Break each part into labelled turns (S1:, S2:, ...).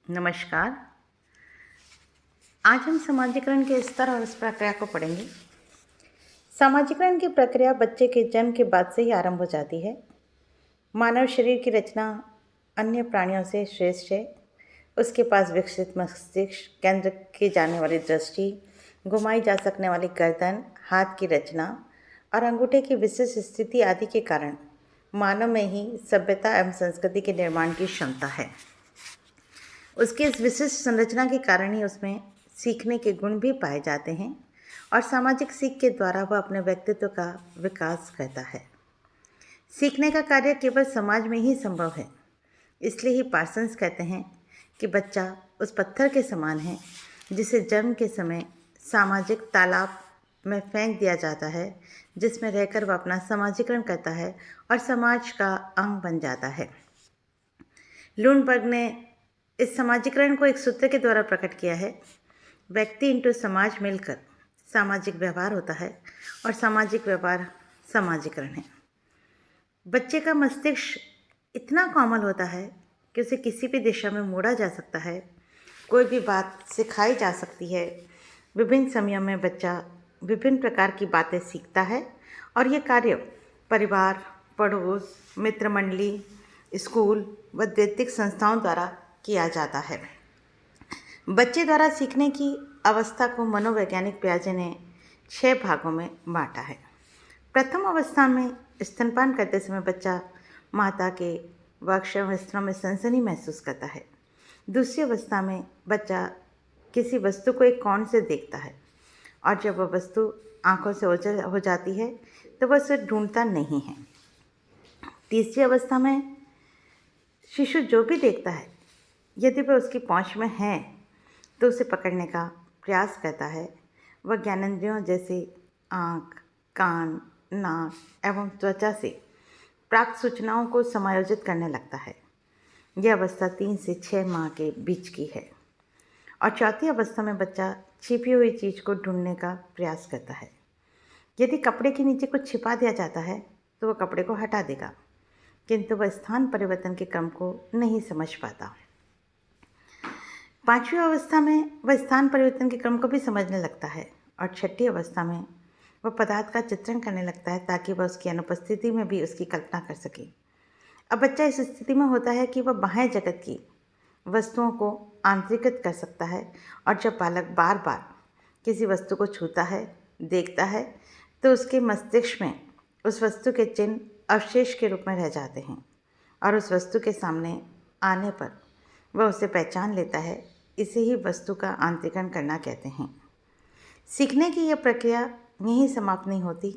S1: नमस्कार। आज हम समाजीकरण के स्तर और उस प्रक्रिया को पढ़ेंगे। समाजीकरण की प्रक्रिया बच्चे के जन्म के बाद से ही आरंभ हो जाती है। मानव शरीर की रचना अन्य प्राणियों से श्रेष्ठ है। उसके पास विकसित मस्तिष्क, केंद्र की जाने वाली दृष्टि, घुमाई जा सकने वाली गर्दन, हाथ की रचना और अंगूठे की विशिष्ट स्थिति आदि के कारण मानव में ही सभ्यता एवं संस्कृति के निर्माण की क्षमता है। उसकी इस विशिष्ट संरचना के कारण ही उसमें सीखने के गुण भी पाए जाते हैं और सामाजिक सीख के द्वारा वह अपने व्यक्तित्व का विकास करता है। सीखने का कार्य केवल समाज में ही संभव है। इसलिए ही पार्सन्स कहते हैं कि बच्चा उस पत्थर के समान है जिसे जन्म के समय सामाजिक तालाब में फेंक दिया जाता है, जिसमें रहकर वह अपना समाजीकरण करता है और समाज का अंग बन जाता है। लुनबर्ग ने इस समाजीकरण को एक सूत्र के द्वारा प्रकट किया है। व्यक्ति इंटू समाज मिलकर सामाजिक व्यवहार होता है और सामाजिक व्यवहार समाजीकरण है। बच्चे का मस्तिष्क इतना कोमल होता है कि उसे किसी भी दिशा में मोड़ा जा सकता है, कोई भी बात सिखाई जा सकती है। विभिन्न समयों में बच्चा विभिन्न प्रकार की बातें सीखता है और ये कार्य परिवार, पड़ोस, मित्र मंडली, स्कूल व दैतिक संस्थाओं द्वारा किया जाता है। बच्चे द्वारा सीखने की अवस्था को मनोवैज्ञानिक पियाजे ने 6 भागों में बांटा है। प्रथम अवस्था में स्तनपान करते समय बच्चा माता के वक्ष स्तनों में सनसनी महसूस करता है। दूसरी अवस्था में बच्चा किसी वस्तु को एक कोण से देखता है और जब वह वस्तु आंखों से ओझल हो जाती है तो वह उसे ढूंढता नहीं है। तीसरी अवस्था में शिशु जो भी देखता है, यदि वह उसकी पहुंच में है तो उसे पकड़ने का प्रयास करता है। वह ज्ञानेंद्रियों जैसे आँख, कान, नाक एवं त्वचा से प्राप्त सूचनाओं को समायोजित करने लगता है। यह अवस्था 3 से 6 माह के बीच की है। और चौथी अवस्था में बच्चा छिपी हुई चीज़ को ढूंढने का प्रयास करता है। यदि कपड़े के नीचे कुछ छिपा दिया जाता है तो वह कपड़े को हटा देगा, किंतु वह स्थान परिवर्तन के क्रम को नहीं समझ पाता। पांचवी अवस्था में वह स्थान परिवर्तन के क्रम को भी समझने लगता है और छठी अवस्था में वह पदार्थ का चित्रण करने लगता है ताकि वह उसकी अनुपस्थिति में भी उसकी कल्पना कर सके। अब बच्चा इस स्थिति में होता है कि वह बाह्य जगत की वस्तुओं को आंतरिकृत कर सकता है और जब बालक बार बार किसी वस्तु को छूता है, देखता है, तो उसके मस्तिष्क में उस वस्तु के चिन्ह अवशेष के रूप में रह जाते हैं और उस वस्तु के सामने आने पर वह उसे पहचान लेता है। इसे ही वस्तु का आंतरिकरण करना कहते हैं। सीखने की यह प्रक्रिया यहीं समाप्त नहीं होती,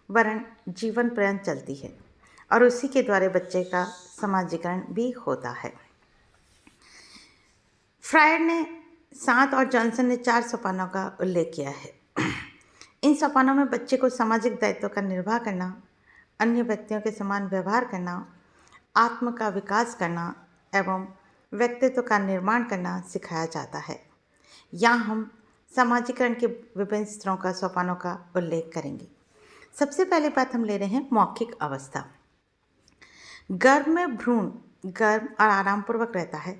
S1: वरन जीवन पर्यंत चलती है और उसी के द्वारा बच्चे का समाजीकरण भी होता है। फ्रायड ने 7 और जॉनसन ने 4 सोपानों का उल्लेख किया है। इन सोपानों में बच्चे को सामाजिक दायित्व का निर्वाह करना, अन्य व्यक्तियों के समान व्यवहार करना, आत्म का विकास करना एवं व्यक्तित्व का निर्माण करना सिखाया जाता है। यहाँ हम समाजीकरण के विभिन्न स्तरों का सोपानों का उल्लेख करेंगे। सबसे पहले बात हम ले रहे हैं मौखिक अवस्था। गर्भ में भ्रूण गर्म और आरामपूर्वक रहता है।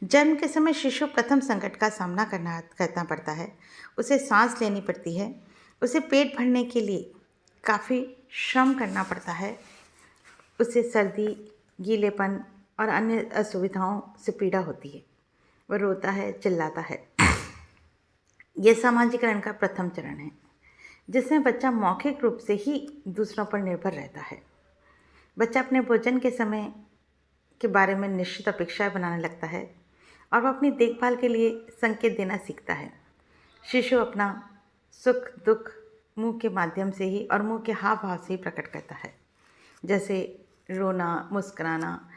S1: जन्म के समय शिशु प्रथम संकट का सामना करना पड़ता है। उसे सांस लेनी पड़ती है। उसे पेट भरने के लिए काफ़ी श्रम करना पड़ता है। उसे सर्दी, गीलेपन और अन्य असुविधाओं से पीड़ा होती है। वह रोता है, चिल्लाता है। यह समाजीकरण का प्रथम चरण है, जिसमें बच्चा मौखिक रूप से ही दूसरों पर निर्भर रहता है। बच्चा अपने भोजन के समय के बारे में निश्चित अपेक्षाएं बनाने लगता है और वह अपनी देखभाल के लिए संकेत देना सीखता है। शिशु अपना सुख दुख मुंह के माध्यम से ही और मुंह के हाव भाव से ही प्रकट करता है, जैसे रोना, मुस्कुराना।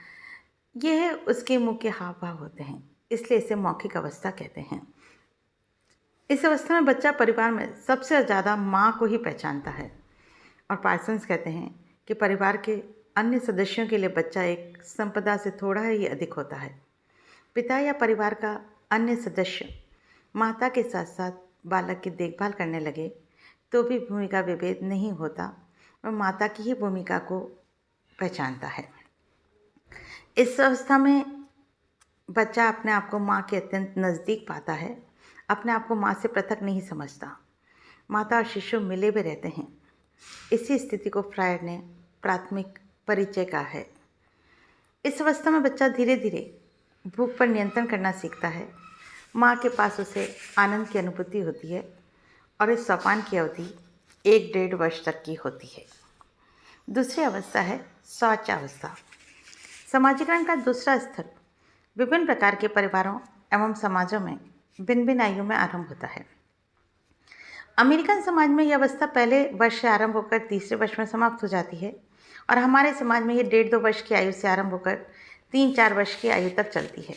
S1: यह उसके मुंह के हाव भाव होते हैं, इसलिए इसे मौखिक अवस्था कहते हैं। इस अवस्था में बच्चा परिवार में सबसे ज़्यादा माँ को ही पहचानता है और पार्सन्स कहते हैं कि परिवार के अन्य सदस्यों के लिए बच्चा एक संपदा से थोड़ा ही अधिक होता है। पिता या परिवार का अन्य सदस्य माता के साथ साथ बालक की देखभाल करने लगे तो भी भूमिका विभेद नहीं होता और माता की ही भूमिका को पहचानता है। इस अवस्था में बच्चा अपने आप को माँ के अत्यंत नज़दीक पाता है, अपने आप को माँ से पृथक नहीं समझता। माता और शिशु मिले भी रहते हैं। इसी स्थिति को फ्रायड ने प्राथमिक परिचय कहा है। इस अवस्था में बच्चा धीरे धीरे भूख पर नियंत्रण करना सीखता है। माँ के पास उसे आनंद की अनुभूति होती है और इस सोपान की अवधि 1-1.5 वर्ष तक की होती है। दूसरी अवस्था है शौच अवस्था। समाजीकरण का दूसरा स्तर विभिन्न प्रकार के परिवारों एवं समाजों में भिन्न भिन्न आयु में आरंभ होता है। अमेरिकन समाज में यह अवस्था पहले वर्ष से आरंभ होकर तीसरे वर्ष में समाप्त हो जाती है और हमारे समाज में ये 1.5-2 वर्ष की आयु से आरंभ होकर 3-4 वर्ष की आयु तक चलती है।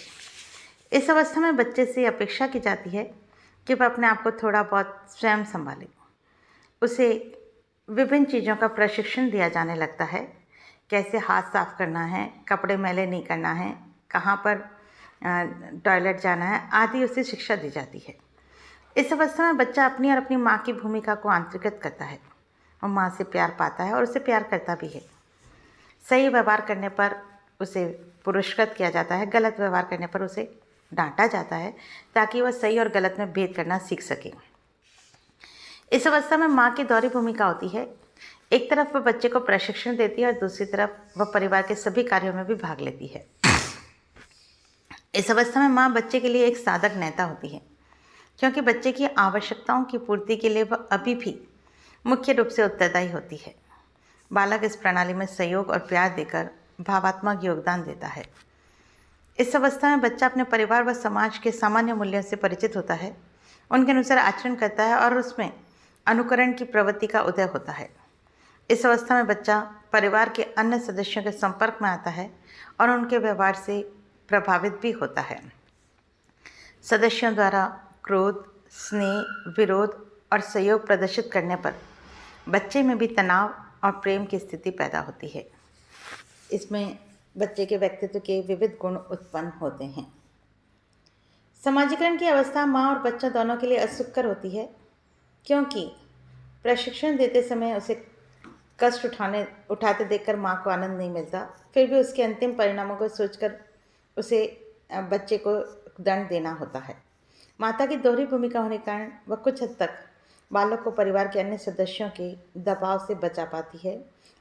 S1: इस अवस्था में बच्चे से अपेक्षा की जाती है कि वह अपने आप को थोड़ा बहुत स्वयं संभाले। उसे विभिन्न चीज़ों का प्रशिक्षण दिया जाने लगता है। कैसे हाथ साफ करना है, कपड़े मैले नहीं करना है, कहाँ पर टॉयलेट जाना है आदि उसे शिक्षा दी जाती है। इस अवस्था में बच्चा अपनी और अपनी माँ की भूमिका को आंतरिकृत करता है और माँ से प्यार पाता है और उसे प्यार करता भी है। सही व्यवहार करने पर उसे पुरस्कृत किया जाता है, गलत व्यवहार करने पर उसे डांटा जाता है ताकि वह सही और गलत में भेद करना सीख सके। इस अवस्था में माँ की दोहरी भूमिका होती है। एक तरफ वह बच्चे को प्रशिक्षण देती है और दूसरी तरफ वह परिवार के सभी कार्यों में भी भाग लेती है। इस अवस्था में माँ बच्चे के लिए एक साधक नेता होती है, क्योंकि बच्चे की आवश्यकताओं की पूर्ति के लिए वह अभी भी मुख्य रूप से उत्तरदायी होती है। बालक इस प्रणाली में सहयोग और प्यार देकर भावात्मक योगदान देता है। इस अवस्था में बच्चा अपने परिवार व समाज के सामान्य मूल्यों से परिचित होता है, उनके अनुसार आचरण करता है और उसमें अनुकरण की प्रवृत्ति का उदय होता है। इस अवस्था में बच्चा परिवार के अन्य सदस्यों के संपर्क में आता है और उनके व्यवहार से प्रभावित भी होता है। सदस्यों द्वारा क्रोध, स्नेह, विरोध और सहयोग प्रदर्शित करने पर बच्चे में भी तनाव और प्रेम की स्थिति पैदा होती है। इसमें बच्चे के व्यक्तित्व के विविध गुण उत्पन्न होते हैं। समाजीकरण की अवस्था माँ और बच्चा दोनों के लिए असुखकर होती है, क्योंकि प्रशिक्षण देते समय उसे कष्ट उठाते देखकर माँ को आनंद नहीं मिलता। फिर भी उसके अंतिम परिणामों को सोचकर उसे बच्चे को दंड देना होता है। माता की दोहरी भूमिका होने के कारण वह कुछ हद तक बालक को परिवार के अन्य सदस्यों के दबाव से बचा पाती है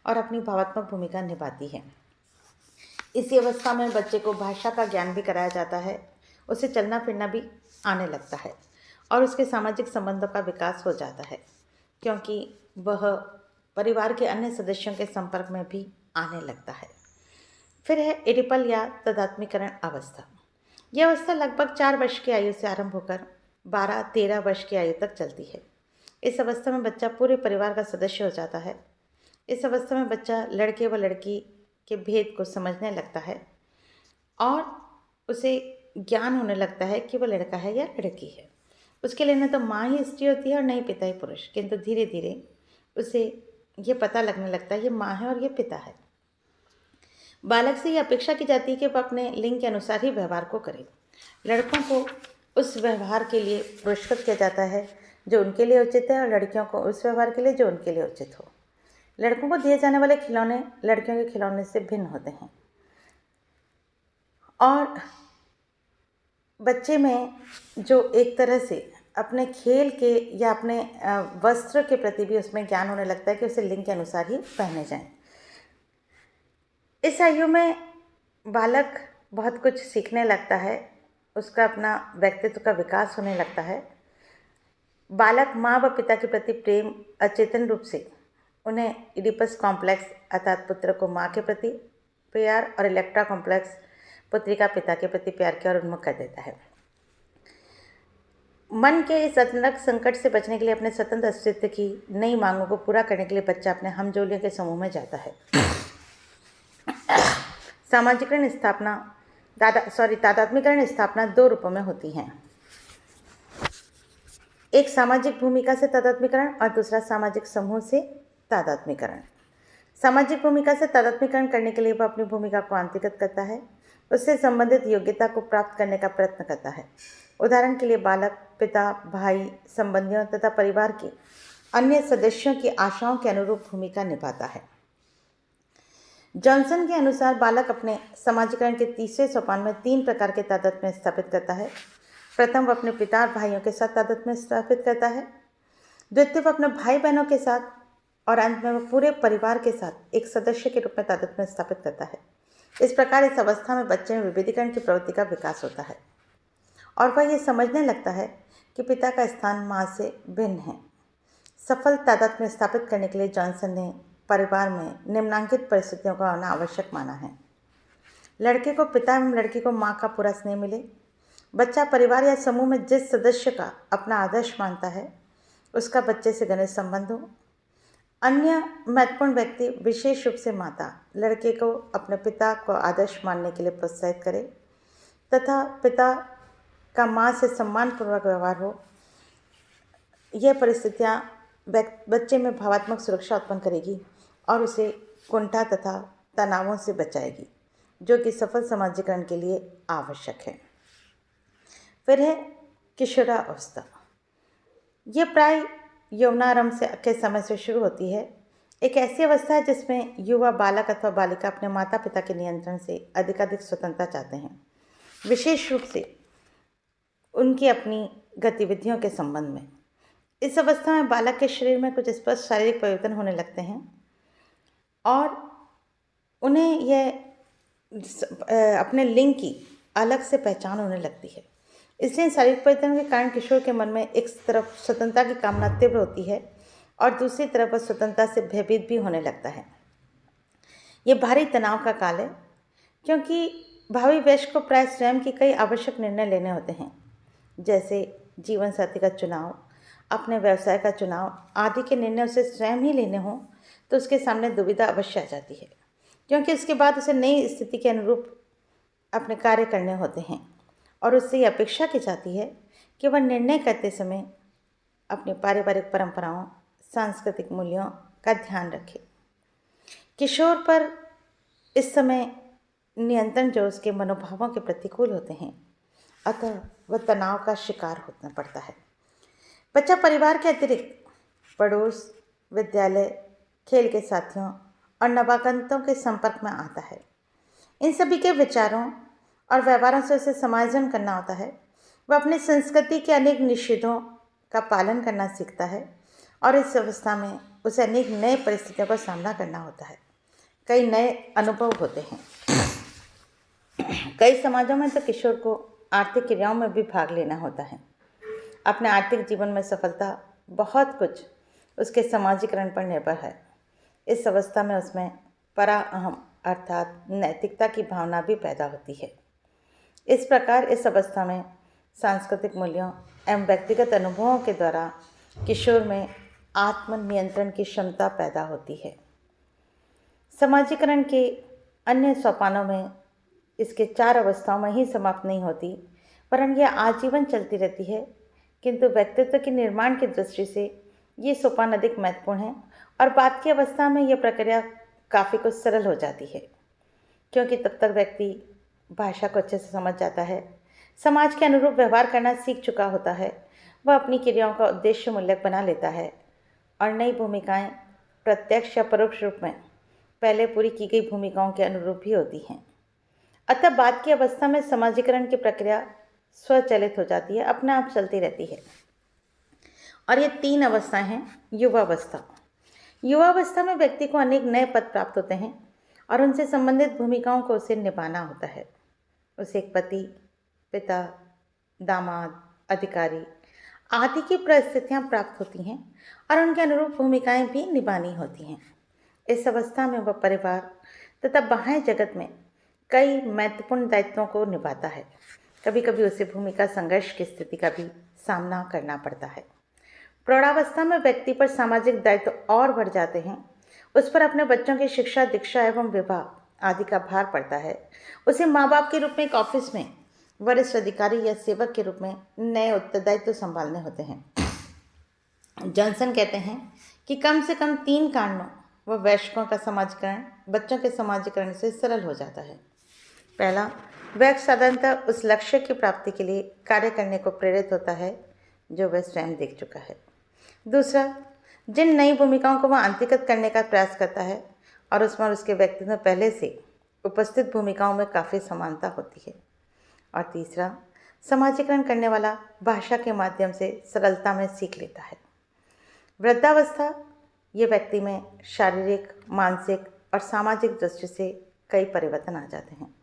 S1: और अपनी भावात्मक भूमिका निभाती है। इसी अवस्था में बच्चे को भाषा का ज्ञान भी कराया जाता है, उसे चलना फिरना भी आने लगता है और उसके सामाजिक संबंधों का विकास हो जाता है, क्योंकि वह परिवार के अन्य सदस्यों के संपर्क में भी आने लगता है। फिर है एडिपल या तदात्मीकरण अवस्था। यह अवस्था लगभग 4 वर्ष की आयु से आरंभ होकर 12-13 वर्ष की आयु तक चलती है। इस अवस्था में बच्चा पूरे परिवार का सदस्य हो जाता है। इस अवस्था में बच्चा लड़के व लड़की के भेद को समझने लगता है और उसे ज्ञान होने लगता है कि वह लड़का है या लड़की है। उसके लिए न तो माँ ही स्त्री होती है और न ही पिता ही पुरुष, किंतु धीरे धीरे उसे ये पता लगने लगता है ये माँ है और ये पिता है। बालक से ये अपेक्षा की जाती है कि वह अपने लिंग के अनुसार ही व्यवहार को करे। लड़कों को उस व्यवहार के लिए पुरस्कृत किया जाता है जो उनके लिए उचित है और लड़कियों को उस व्यवहार के लिए जो उनके लिए उचित हो। लड़कों को दिए जाने वाले खिलौने लड़कियों के खिलौने से भिन्न होते हैं और बच्चे में जो एक तरह से अपने खेल के या अपने वस्त्र के प्रति भी उसमें ज्ञान होने लगता है कि उसे लिंग के अनुसार ही पहने जाएं। इस आयु में बालक बहुत कुछ सीखने लगता है, उसका अपना व्यक्तित्व का विकास होने लगता है। बालक माँ व पिता के प्रति प्रेम अचेतन रूप से उन्हें इडिपस कॉम्प्लेक्स अर्थात पुत्र को माँ के प्रति प्यार और इलेक्ट्रा कॉम्प्लेक्स पुत्री का पिता के प्रति प्यार की ओर उन्मुख कर देता है। मन के इस अचानक संकट से बचने के लिए अपने स्वतंत्र अस्तित्व की नई मांगों को पूरा करने के लिए बच्चा अपने हमजोलियों के समूह में जाता है। तादात्म्यकरण स्थापना 2 रूपों में होती है। एक सामाजिक भूमिका से तादात्म्यकरण और दूसरा सामाजिक समूह से तादात्म्यकरण। सामाजिक भूमिका से तादात्म्यकरण करने के लिए वह अपनी भूमिका को आंतरिकृत करता है, उससे संबंधित योग्यता को प्राप्त करने का प्रयत्न करता है। उदाहरण के लिए बालक पिता, भाई, संबंधियों तथा परिवार के अन्य सदस्यों की आशाओं के अनुरूप भूमिका निभाता है। जॉनसन के अनुसार बालक अपने समाजीकरण के तीसरे सोपान में 3 प्रकार के तादात्म्य में स्थापित करता है। प्रथम, वो अपने पिता और भाइयों के साथ तादात्म्य में स्थापित करता है। द्वितीय, वो अपने भाई बहनों के साथ, और अंत में वो पूरे परिवार के साथ एक सदस्य के रूप में तादात्म्य में स्थापित करता है। इस प्रकार इस अवस्था में बच्चे में विभेदीकरण की प्रवृत्ति का विकास होता है और वह ये समझने लगता है कि पिता का स्थान माँ से भिन्न है। सफल तादात्म्य में स्थापित करने के लिए जॉनसन ने परिवार में निम्नलिखित परिस्थितियों का होना आवश्यक माना है। लड़के को पिता एवं लड़की को माँ का पूरा स्नेह मिले। बच्चा परिवार या समूह में जिस सदस्य का अपना आदर्श मानता है उसका बच्चे से घनिष्ठ संबंध हो। अन्य महत्वपूर्ण व्यक्ति, विशेष रूप से माता, लड़के को अपने पिता को आदर्श मानने के लिए प्रोत्साहित करे तथा पिता का माँ से सम्मानपूर्वक व्यवहार हो। यह परिस्थितियाँ बच्चे में भावात्मक सुरक्षा उत्पन्न करेगी और उसे कुंठा तथा तनावों से बचाएगी, जो कि सफल समाजीकरण के लिए आवश्यक है। फिर है किशोरावस्था। ये प्राय यौवनारंभ के समय से शुरू होती है। एक ऐसी अवस्था है जिसमें युवा बालक अथवा बालिका अपने माता पिता के नियंत्रण से अधिकाधिक स्वतंत्रता चाहते हैं, विशेष रूप से उनकी अपनी गतिविधियों के संबंध में। इस अवस्था में बालक के शरीर में कुछ स्पष्ट शारीरिक परिवर्तन होने लगते हैं और उन्हें यह अपने लिंग की अलग से पहचान होने लगती है। इसलिए शारीरिक परिवर्तन के कारण किशोर के मन में एक तरफ स्वतंत्रता की कामना तीव्र होती है और दूसरी तरफ वह स्वतंत्रता से भयभीत भी होने लगता है। ये भारी तनाव का काल है, क्योंकि भावी वयस्क को प्राय स्वयं की कई आवश्यक निर्णय लेने होते हैं, जैसे जीवन साथी का चुनाव, अपने व्यवसाय का चुनाव आदि के निर्णय उसे स्वयं ही लेने हों तो उसके सामने दुविधा अवश्य आ जाती है, क्योंकि उसके बाद उसे नई स्थिति के अनुरूप अपने कार्य करने होते हैं और उससे ये अपेक्षा की जाती है कि वह निर्णय करते समय अपनी पारिवारिक परंपराओं, सांस्कृतिक मूल्यों का ध्यान रखे। किशोर पर इस समय नियंत्रण जो उसके मनोभावों के प्रतिकूल होते हैं, अतः वह तनाव का शिकार होना पड़ता है। बच्चा परिवार के अतिरिक्त पड़ोस, विद्यालय, खेल के साथियों और नवागंतुकों के संपर्क में आता है। इन सभी के विचारों और व्यवहारों से उसे समायोजन करना होता है। वह अपनी संस्कृति के अनेक निषेधों का पालन करना सीखता है और इस अवस्था में उसे अनेक नए परिस्थितियों का सामना करना होता है। कई नए अनुभव होते हैं। कई समाजों में तो किशोर को आर्थिक क्रियाओं में भी भाग लेना होता है। अपने आर्थिक जीवन में सफलता बहुत कुछ उसके समाजीकरण पर निर्भर है। इस अवस्था में उसमें परा अहम अर्थात नैतिकता की भावना भी पैदा होती है। इस प्रकार इस अवस्था में सांस्कृतिक मूल्यों एवं व्यक्तिगत अनुभवों के द्वारा किशोर में आत्मनियंत्रण की क्षमता पैदा होती है। समाजीकरण के अन्य सोपानों में इसके 4 अवस्थाओं में ही समाप्त नहीं होती, वरन यह आजीवन चलती रहती है, किंतु व्यक्तित्व के निर्माण की दृष्टि से ये सोपान अधिक महत्वपूर्ण हैं और बाद की अवस्था में यह प्रक्रिया काफ़ी कुछ सरल हो जाती है, क्योंकि तब तक व्यक्ति भाषा को अच्छे से समझ जाता है, समाज के अनुरूप व्यवहार करना सीख चुका होता है, वह अपनी क्रियाओं का उद्देश्य मूल्यक बना लेता है और नई भूमिकाएं प्रत्यक्ष या परोक्ष रूप में पहले पूरी की गई भूमिकाओं के अनुरूप ही होती हैं। अतः बाद की अवस्था में समाजीकरण की प्रक्रिया स्वचालित हो जाती है, अपने आप चलती रहती है। और ये 3 अवस्थाएं हैं। युवावस्था। युवावस्था में व्यक्ति को अनेक नए पद प्राप्त होते हैं और उनसे संबंधित भूमिकाओं को उसे निभाना होता है। उसे एक पति, पिता, दामाद, अधिकारी आदि की परिस्थितियाँ प्राप्त होती हैं और उनके अनुरूप भूमिकाएं भी निभानी होती हैं। इस अवस्था में वह परिवार तथा बाह्य जगत में कई महत्वपूर्ण दायित्वों को निभाता है। कभी कभी उसे भूमिका संघर्ष की स्थिति का भी सामना करना पड़ता है। प्रौढ़ावस्था में व्यक्ति पर सामाजिक दायित्व और बढ़ जाते हैं। उस पर अपने बच्चों की शिक्षा, दीक्षा एवं विवाह आदि का भार पड़ता है। उसे माँ बाप के रूप में एक ऑफिस में वरिष्ठ अधिकारी या सेवक के रूप में नए उत्तरदायित्व संभालने होते हैं। जॉनसन कहते हैं कि कम से कम 3 कारणों व वयस्कों का समाजीकरण बच्चों के समाजीकरण से सरल हो जाता है। पहला, वयस्क साधारणतः उस लक्ष्य की प्राप्ति के लिए कार्य करने को प्रेरित होता है जो वह स्वयं देख चुका है। दूसरा, जिन नई भूमिकाओं को वह अंतर्गत करने का प्रयास करता है और उसमें और उसके व्यक्तित्व में पहले से उपस्थित भूमिकाओं में काफ़ी समानता होती है। और तीसरा, समाजीकरण करने वाला भाषा के माध्यम से सरलता में सीख लेता है। वृद्धावस्था ये व्यक्ति में शारीरिक, मानसिक और सामाजिक दृष्टि से कई परिवर्तन आ जाते हैं।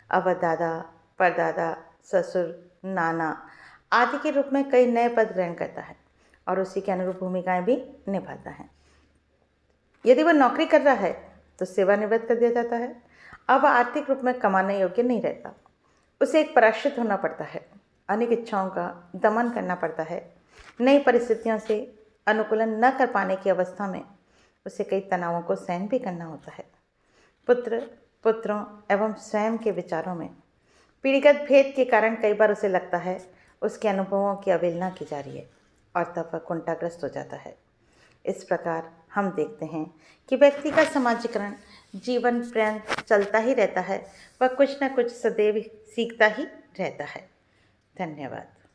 S1: अब वह दादा, परदादा, ससुर, नाना आदि के रूप में कई नए पद ग्रहण करता है और उसी के अनुरूप भूमिकाएं भी निभाता है। यदि वह नौकरी कर रहा है तो सेवानिवृत्त कर दिया जाता है। अब वह आर्थिक रूप में कमाने योग्य नहीं रहता, उसे एक पराश्रित होना पड़ता है, अनेक इच्छाओं का दमन करना पड़ता है। नई परिस्थितियों से अनुकूलन न कर पाने की अवस्था में उसे कई तनावों को सहन भी करना होता है। पुत्र, पुत्रों एवं स्वयं के विचारों में पीढ़ीगत भेद के कारण कई बार उसे लगता है उसके अनुभवों की अवहेलना की जा रही है और तब वह कुंठाग्रस्त हो जाता है। इस प्रकार हम देखते हैं कि व्यक्ति का समाजीकरण जीवन पर्यंत चलता ही रहता है, वह कुछ न कुछ सदैव सीखता ही रहता है। धन्यवाद।